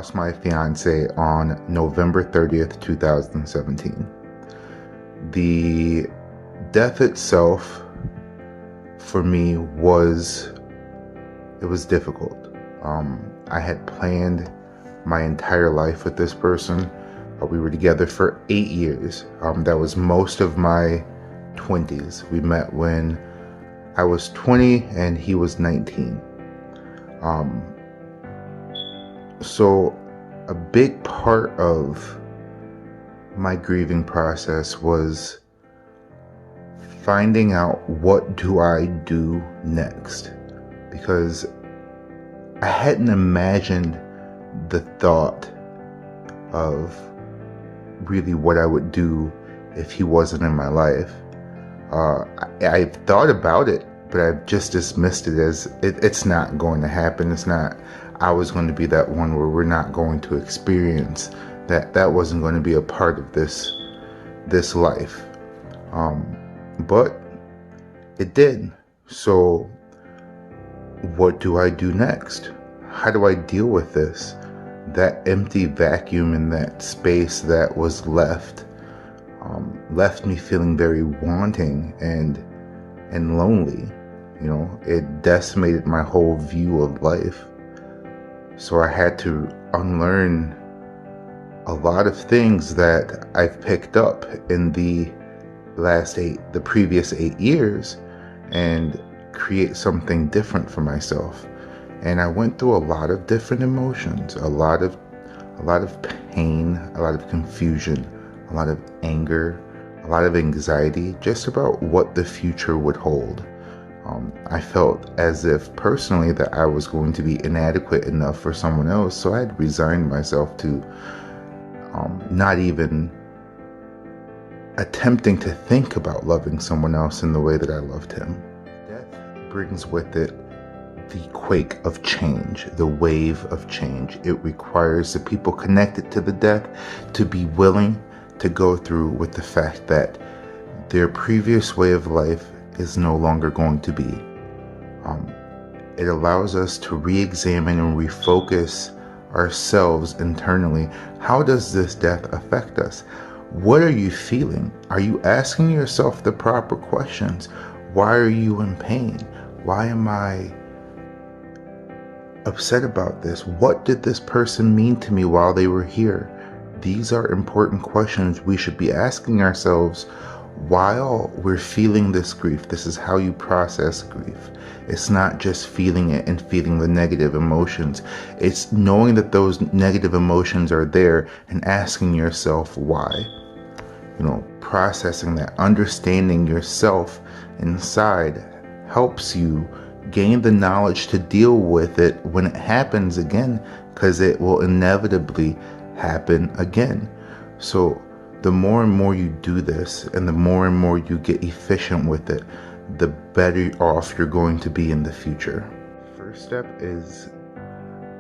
lost my fiance on November 30th, 2017. The death itself for me was difficult. I had planned my entire life with this person. We were together for 8 years. That was most of my 20s. We met when I was 20 and he was 19. So a big part of my grieving process was finding out, what do I do next? Because I hadn't imagined the thought of really what I would do if he wasn't in my life. I've thought about it, but I've just dismissed it as it's not going to happen. It's not, I was going to be that one where we're not going to experience that. That wasn't going to be a part of this life. But it did. So what do I do next? How do I deal with this? That empty vacuum in that space that was left me feeling very wanting and lonely. You know, it decimated my whole view of life. So I had to unlearn a lot of things that I've picked up in the previous 8 years, and create something different for myself. And I went through a lot of different emotions, a lot of pain, a lot of confusion, a lot of anger, a lot of anxiety, just about what the future would hold. I felt as if personally that I was going to be inadequate enough for someone else, so I had resigned myself to not even attempting to think about loving someone else in the way that I loved him. Death brings with it the quake of change, the wave of change. It requires the people connected to the death to be willing to go through with the fact that their previous way of life is no longer going to be. It allows us to re-examine and refocus ourselves internally. How does this death affect us? What are you feeling? Are you asking yourself the proper questions? Why are you in pain? Why am I upset about this? What did this person mean to me while they were here? These are important questions we should be asking ourselves while we're feeling this grief. This is how you process grief. It's not just feeling it and feeling the negative emotions. It's knowing that those negative emotions are there and asking yourself why. You know, processing that, understanding yourself inside helps you gain the knowledge to deal with it when it happens again, because it will inevitably happen again. So the more and more you do this, and the more and more you get efficient with it, the better off you're going to be in the future. First step is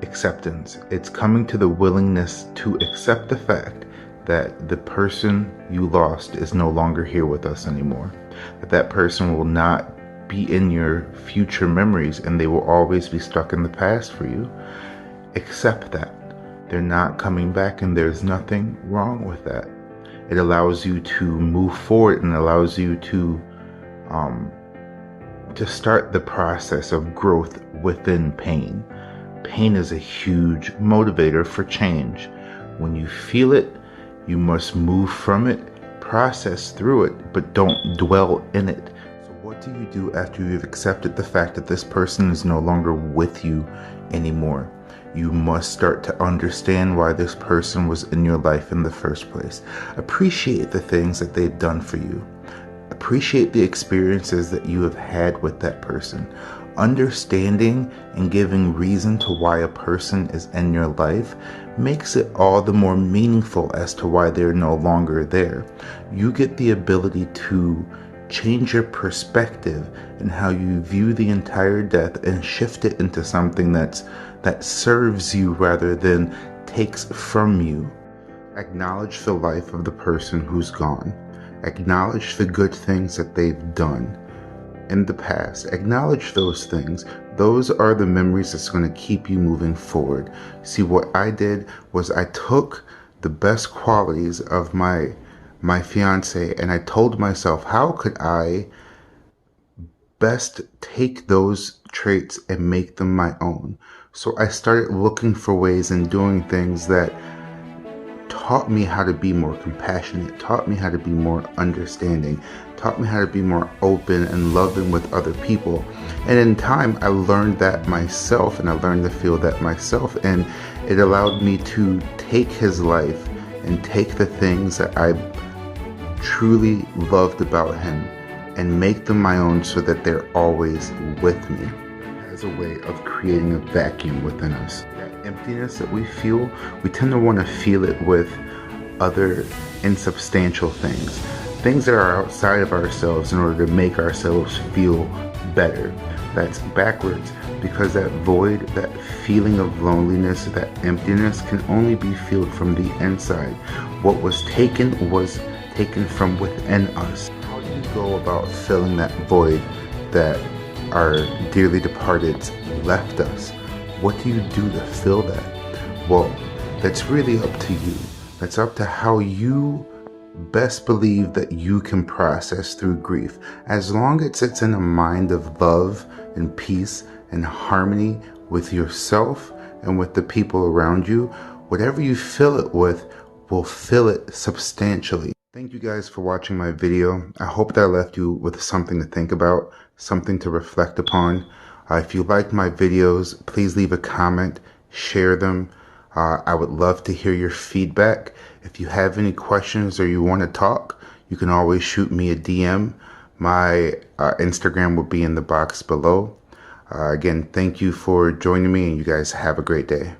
acceptance. It's coming to the willingness to accept the fact that the person you lost is no longer here with us anymore. That person will not be in your future memories, and they will always be stuck in the past for you. Accept that. They're not coming back, and there's nothing wrong with that. It allows you to move forward and allows you to start the process of growth within pain. Pain is a huge motivator for change. When you feel it, you must move from it, process through it, but don't dwell in it. So what do you do after you've accepted the fact that this person is no longer with you anymore? You must start to understand why this person was in your life in the first place. Appreciate the things that they've done for you. Appreciate the experiences that you have had with that person. Understanding and giving reason to why a person is in your life makes it all the more meaningful as to why they're no longer there. You get the ability to change your perspective and how you view the entire death and shift it into something that serves you rather than takes from you. Acknowledge the life of the person who's gone. Acknowledge the good things that they've done in the past. Acknowledge those things. those are the memories that's going to keep you moving forward. See, what I did was I took the best qualities of my fiance and I told myself, how could I best take those traits and make them my own? So I started looking for ways and doing things that taught me how to be more compassionate, taught me how to be more understanding, taught me how to be more open and loving with other people. And in time, I learned that myself, and I learned to feel that myself. And it allowed me to take his life and take the things that I truly loved about him and make them my own so that they're always with me. As a way of creating a vacuum within us. That emptiness that we feel, we tend to want to feel it with other insubstantial things. Things that are outside of ourselves in order to make ourselves feel better. That's backwards, because that void, that feeling of loneliness, that emptiness can only be filled from the inside. What was taken from within us. How do you go about filling that void that our dearly departed left us? What do you do to fill that? Well, that's really up to you. That's up to how you best believe that you can process through grief. As long as it's in a mind of love and peace and harmony with yourself and with the people around you, whatever you fill it with will fill it substantially. Thank you guys for watching my video. I hope that I left you with something to think about, something to reflect upon. If you like my videos, please leave a comment, share them. I would love to hear your feedback. If you have any questions or you want to talk, you can always shoot me a DM. My Instagram will be in the box below. Again, thank you for joining me, and you guys have a great day.